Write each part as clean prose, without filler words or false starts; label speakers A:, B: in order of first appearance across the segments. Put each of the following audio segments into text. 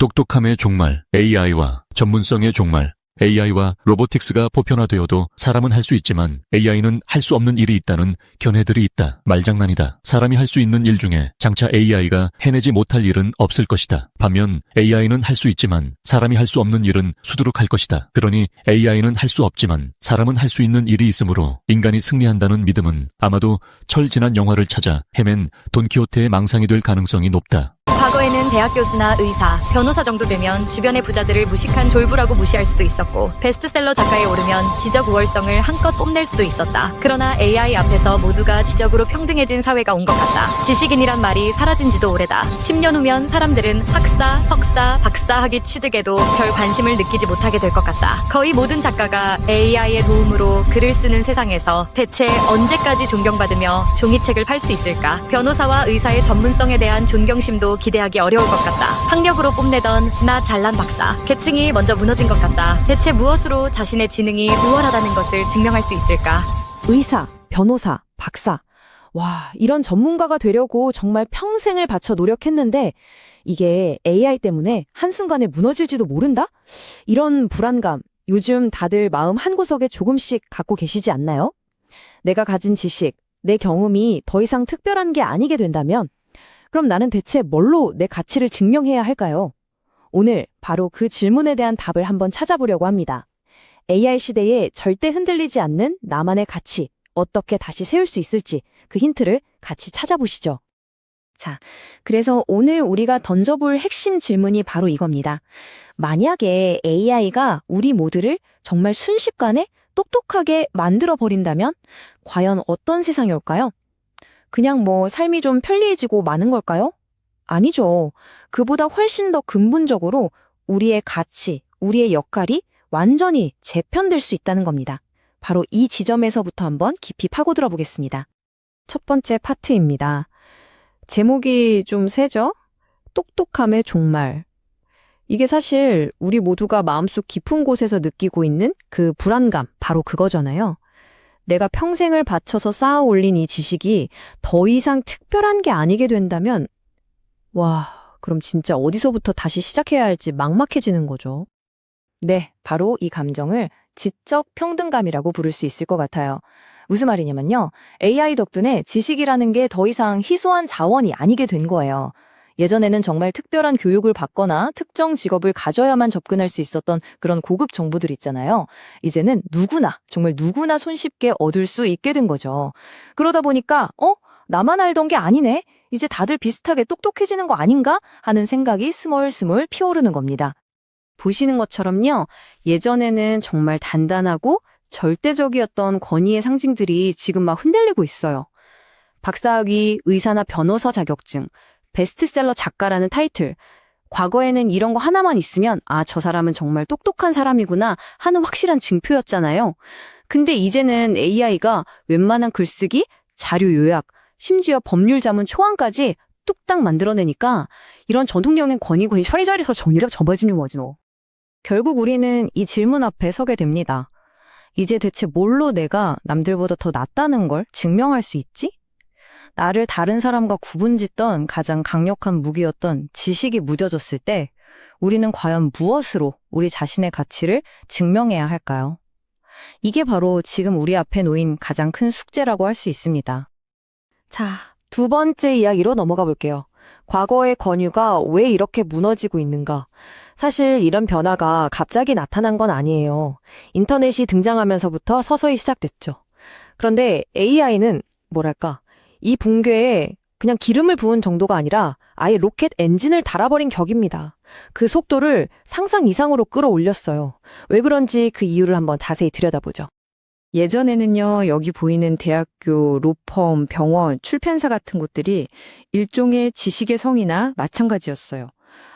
A: 똑똑함의 종말, AI와 전문성의 종말. AI와 로보틱스가 보편화되어도 사람은 할 수 있지만 AI는 할 수 없는 일이 있다는 견해들이 있다. 말장난이다. 사람이 할 수 있는 일 중에 장차 AI가 해내지 못할 일은 없을 것이다. 반면 AI는 할 수 있지만 사람이 할 수 없는 일은 수두룩할 것이다. 그러니 AI는 할 수 없지만 사람은 할 수 있는 일이 있으므로 인간이 승리한다는 믿음은 아마도 철 지난 영화를 찾아 헤맨 돈키호테의 망상이 될 가능성이 높다.
B: 과거에는 대학 교수나 의사, 변호사 정도 되면 주변의 부자들을 무식한 졸부라고 무시할 수도 있었고 베스트셀러 작가에 오르면 지적 우월성을 한껏 뽐낼 수도 있었다. 그러나 AI 앞에서 모두가 지적으로 평등해진 사회가 온 것 같다. 지식인이란 말이 사라진 지도 오래다. 10년 후면 사람들은 학사, 석사, 박사학위 취득에도 별 관심을 느끼지 못하게 될 것 같다. 거의 모든 작가가 AI의 도움으로 글을 쓰는 세상에서 대체 언제까지 존경받으며 종이책을 팔 수 있을까? 변호사와 의사의 전문성에 대한 존경심도 기대하기 어려울 것 같다. 학력으로 뽐내던 나 잘난 박사, 계층이 먼저 무너진 것 같다. 대체 무엇으로 자신의 지능이 우월하다는 것을 증명할 수 있을까?
C: 의사, 변호사, 박사. 와, 이런 전문가가 되려고 정말 평생을 바쳐 노력했는데 이게 AI 때문에 한순간에 무너질지도 모른다? 이런 불안감, 요즘 다들 마음 한구석에 조금씩 갖고 계시지 않나요? 내가 가진 지식, 내 경험이 더 이상 특별한 게 아니게 된다면 그럼 나는 대체 뭘로 내 가치를 증명해야 할까요? 오늘 바로 그 질문에 대한 답을 한번 찾아보려고 합니다. AI 시대에 절대 흔들리지 않는 나만의 가치, 어떻게 다시 세울 수 있을지 그 힌트를 같이 찾아보시죠. 자, 그래서 오늘 우리가 던져볼 핵심 질문이 바로 이겁니다. 만약에 AI가 우리 모두를 정말 순식간에 똑똑하게 만들어버린다면 과연 어떤 세상이 올까요? 그냥 삶이 좀 편리해지고 마는 걸까요? 아니죠. 그보다 훨씬 더 근본적으로 우리의 가치, 우리의 역할이 완전히 재편될 수 있다는 겁니다. 바로 이 지점에서부터 한번 깊이 파고들어 보겠습니다. 첫 번째 파트입니다. 제목이 좀 세죠? 똑똑함의 종말. 이게 사실 우리 모두가 마음속 깊은 곳에서 느끼고 있는 그 불안감, 바로 그거잖아요. 내가 평생을 바쳐서 쌓아 올린 이 지식이 더 이상 특별한 게 아니게 된다면 와, 그럼 진짜 어디서부터 다시 시작해야 할지 막막해지는 거죠. 네, 바로 이 감정을 지적 평등감이라고 부를 수 있을 것 같아요. 무슨 말이냐면요. AI 덕분에 지식이라는 게 더 이상 희소한 자원이 아니게 된 거예요. 예전에는 정말 특별한 교육을 받거나 특정 직업을 가져야만 접근할 수 있었던 그런 고급 정보들 있잖아요. 이제는 누구나, 정말 누구나 손쉽게 얻을 수 있게 된 거죠. 그러다 보니까 나만 알던 게 아니네? 이제 다들 비슷하게 똑똑해지는 거 아닌가? 하는 생각이 스멀스멀 피어오르는 겁니다. 보시는 것처럼요. 예전에는 정말 단단하고 절대적이었던 권위의 상징들이 지금 막 흔들리고 있어요. 박사학위, 의사나 변호사 자격증, 베스트셀러 작가라는 타이틀. 과거에는 이런 거 하나만 있으면 저 사람은 정말 똑똑한 사람이구나 하는 확실한 증표였잖아요. 근데 이제는 AI가 웬만한 글쓰기, 자료 요약, 심지어 법률 자문 초안까지 뚝딱 만들어내니까 이런 전통적인 권위 거의 샤리자리서 정리가 접어지는 거지 뭐. 결국 우리는 이 질문 앞에 서게 됩니다. 이제 대체 뭘로 내가 남들보다 더 낫다는 걸 증명할 수 있지? 나를 다른 사람과 구분짓던 가장 강력한 무기였던 지식이 무뎌졌을 때 우리는 과연 무엇으로 우리 자신의 가치를 증명해야 할까요? 이게 바로 지금 우리 앞에 놓인 가장 큰 숙제라고 할 수 있습니다. 자, 두 번째 이야기로 넘어가 볼게요. 과거의 권유가 왜 이렇게 무너지고 있는가? 사실 이런 변화가 갑자기 나타난 건 아니에요. 인터넷이 등장하면서부터 서서히 시작됐죠. 그런데 AI는 이 붕괴에 그냥 기름을 부은 정도가 아니라 아예 로켓 엔진을 달아버린 격입니다. 그 속도를 상상 이상으로 끌어올렸어요. 왜 그런지 그 이유를 한번 자세히 들여다보죠. 예전에는요, 여기 보이는 대학교, 로펌, 병원, 출판사 같은 곳들이 일종의 지식의 성이나 마찬가지였어요.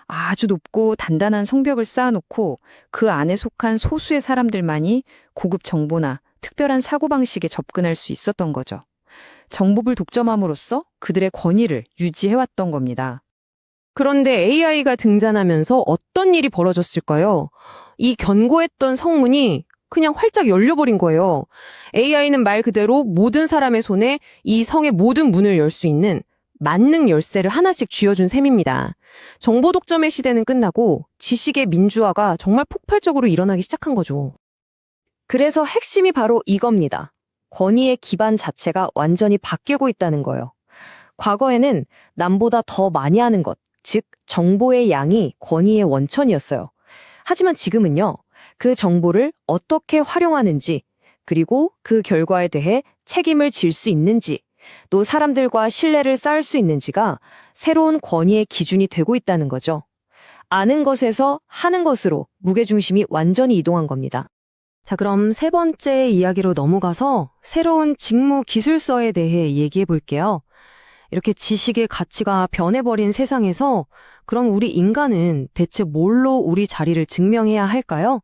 C: 아주 높고 단단한 성벽을 쌓아놓고 그 안에 속한 소수의 사람들만이 고급 정보나 특별한 사고방식에 접근할 수 있었던 거죠. 정보를 독점함으로써 그들의 권위를 유지해왔던 겁니다. 그런데 AI가 등장하면서 어떤 일이 벌어졌을까요? 이 견고했던 성문이 그냥 활짝 열려버린 거예요. AI는 말 그대로 모든 사람의 손에 이 성의 모든 문을 열 수 있는 만능 열쇠를 하나씩 쥐어준 셈입니다. 정보 독점의 시대는 끝나고 지식의 민주화가 정말 폭발적으로 일어나기 시작한 거죠. 그래서 핵심이 바로 이겁니다. 권위의 기반 자체가 완전히 바뀌고 있다는 거예요. 과거에는 남보다 더 많이 하는 것, 즉 정보의 양이 권위의 원천이었어요. 하지만 지금은요, 그 정보를 어떻게 활용하는지, 그리고 그 결과에 대해 책임을 질 수 있는지, 또 사람들과 신뢰를 쌓을 수 있는지가 새로운 권위의 기준이 되고 있다는 거죠. 아는 것에서 하는 것으로 무게중심이 완전히 이동한 겁니다. 자, 그럼 세 번째 이야기로 넘어가서 새로운 직무 기술서에 대해 얘기해 볼게요. 이렇게 지식의 가치가 변해버린 세상에서 그럼 우리 인간은 대체 뭘로 우리 자리를 증명해야 할까요?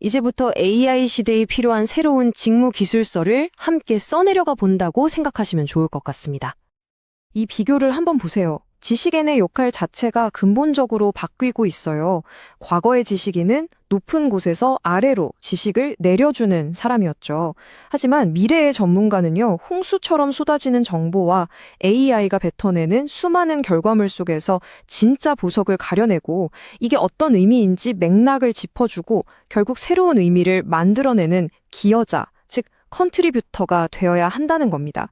C: 이제부터 AI 시대에 필요한 새로운 직무 기술서를 함께 써내려가 본다고 생각하시면 좋을 것 같습니다. 이 비교를 한번 보세요. 지식인의 역할 자체가 근본적으로 바뀌고 있어요. 과거의 지식인은 높은 곳에서 아래로 지식을 내려주는 사람이었죠. 하지만 미래의 전문가는요, 홍수처럼 쏟아지는 정보와 AI가 뱉어내는 수많은 결과물 속에서 진짜 보석을 가려내고 이게 어떤 의미인지 맥락을 짚어주고 결국 새로운 의미를 만들어내는 기여자, 즉 컨트리뷰터가 되어야 한다는 겁니다.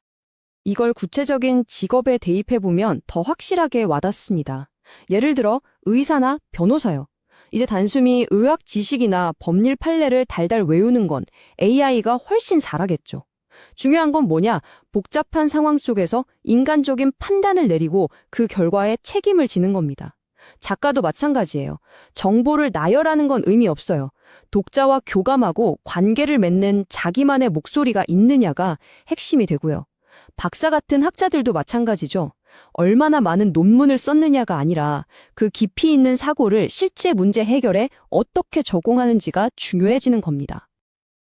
C: 이걸 구체적인 직업에 대입해보면 더 확실하게 와닿습니다. 예를 들어 의사나 변호사요. 이제 단순히 의학 지식이나 법률 판례를 달달 외우는 건 AI가 훨씬 잘하겠죠. 중요한 건 뭐냐? 복잡한 상황 속에서 인간적인 판단을 내리고 그 결과에 책임을 지는 겁니다. 작가도 마찬가지예요. 정보를 나열하는 건 의미 없어요. 독자와 교감하고 관계를 맺는 자기만의 목소리가 있느냐가 핵심이 되고요. 박사 같은 학자들도 마찬가지죠. 얼마나 많은 논문을 썼느냐가 아니라 그 깊이 있는 사고를 실제 문제 해결에 어떻게 적용하는지가 중요해지는 겁니다.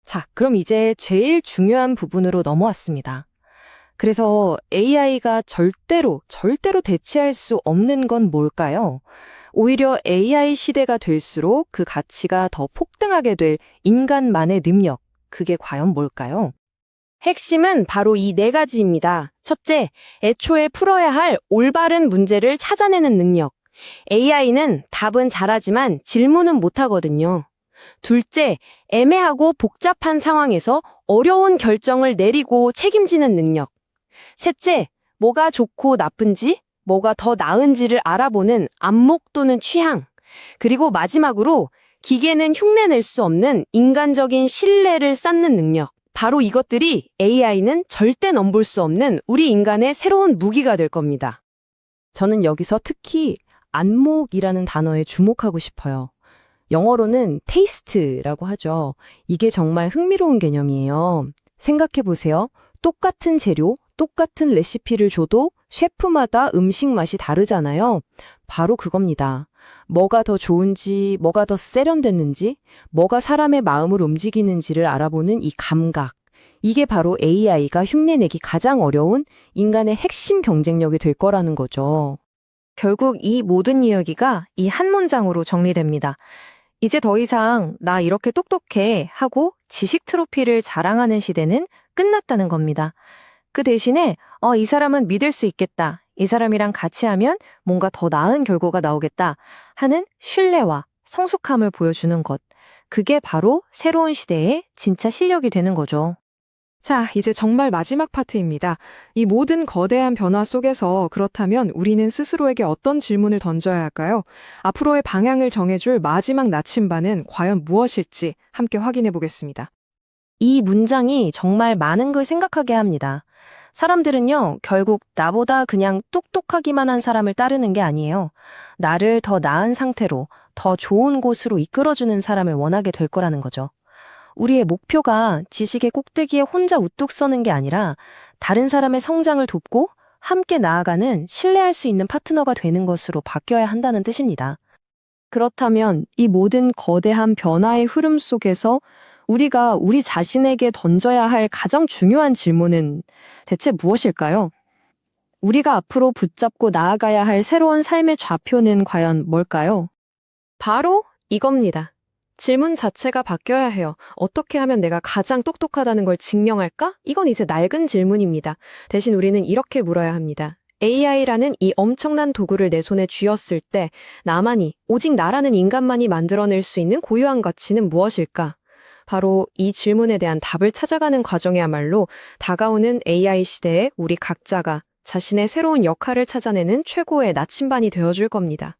C: 자, 그럼 이제 제일 중요한 부분으로 넘어왔습니다. 그래서 AI가 절대로 대체할 수 없는 건 뭘까요? 오히려 AI 시대가 될수록 그 가치가 더 폭등하게 될 인간만의 능력, 그게 과연 뭘까요? 핵심은 바로 이 네 가지입니다. 첫째, 애초에 풀어야 할 올바른 문제를 찾아내는 능력. AI는 답은 잘하지만 질문은 못하거든요. 둘째, 애매하고 복잡한 상황에서 어려운 결정을 내리고 책임지는 능력. 셋째, 뭐가 좋고 나쁜지, 뭐가 더 나은지를 알아보는 안목 또는 취향. 그리고 마지막으로 기계는 흉내낼 수 없는 인간적인 신뢰를 쌓는 능력. 바로 이것들이 AI는 절대 넘볼 수 없는 우리 인간의 새로운 무기가 될 겁니다. 저는 여기서 특히 안목이라는 단어에 주목하고 싶어요. 영어로는 taste라고 하죠. 이게 정말 흥미로운 개념이에요. 생각해 보세요. 똑같은 재료, 똑같은 레시피를 줘도 셰프마다 음식 맛이 다르잖아요. 바로 그겁니다. 뭐가 더 좋은지, 뭐가 더 세련됐는지, 뭐가 사람의 마음을 움직이는지를 알아보는 이 감각. 이게 바로 AI가 흉내내기 가장 어려운 인간의 핵심 경쟁력이 될 거라는 거죠. 결국 이 모든 이야기가 이 한 문장으로 정리됩니다. 이제 더 이상 나 이렇게 똑똑해 하고 지식 트로피를 자랑하는 시대는 끝났다는 겁니다. 그 대신에 이 사람은 믿을 수 있겠다. 이 사람이랑 같이 하면 뭔가 더 나은 결과가 나오겠다 하는 신뢰와 성숙함을 보여주는 것. 그게 바로 새로운 시대의 진짜 실력이 되는 거죠. 자, 이제 정말 마지막 파트입니다. 이 모든 거대한 변화 속에서 그렇다면 우리는 스스로에게 어떤 질문을 던져야 할까요? 앞으로의 방향을 정해줄 마지막 나침반은 과연 무엇일지 함께 확인해 보겠습니다. 이 문장이 정말 많은 걸 생각하게 합니다. 사람들은요, 결국 나보다 그냥 똑똑하기만 한 사람을 따르는 게 아니에요. 나를 더 나은 상태로, 더 좋은 곳으로 이끌어주는 사람을 원하게 될 거라는 거죠. 우리의 목표가 지식의 꼭대기에 혼자 우뚝 서는 게 아니라 다른 사람의 성장을 돕고 함께 나아가는 신뢰할 수 있는 파트너가 되는 것으로 바뀌어야 한다는 뜻입니다. 그렇다면 이 모든 거대한 변화의 흐름 속에서 우리가 우리 자신에게 던져야 할 가장 중요한 질문은 대체 무엇일까요? 우리가 앞으로 붙잡고 나아가야 할 새로운 삶의 좌표는 과연 뭘까요? 바로 이겁니다. 질문 자체가 바뀌어야 해요. 어떻게 하면 내가 가장 똑똑하다는 걸 증명할까? 이건 이제 낡은 질문입니다. 대신 우리는 이렇게 물어야 합니다. AI라는 이 엄청난 도구를 내 손에 쥐었을 때 나만이, 오직 나라는 인간만이 만들어낼 수 있는 고유한 가치는 무엇일까? 바로 이 질문에 대한 답을 찾아가는 과정이야말로 다가오는 AI 시대에 우리 각자가 자신의 새로운 역할을 찾아내는 최고의 나침반이 되어줄 겁니다.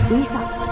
D: 의사,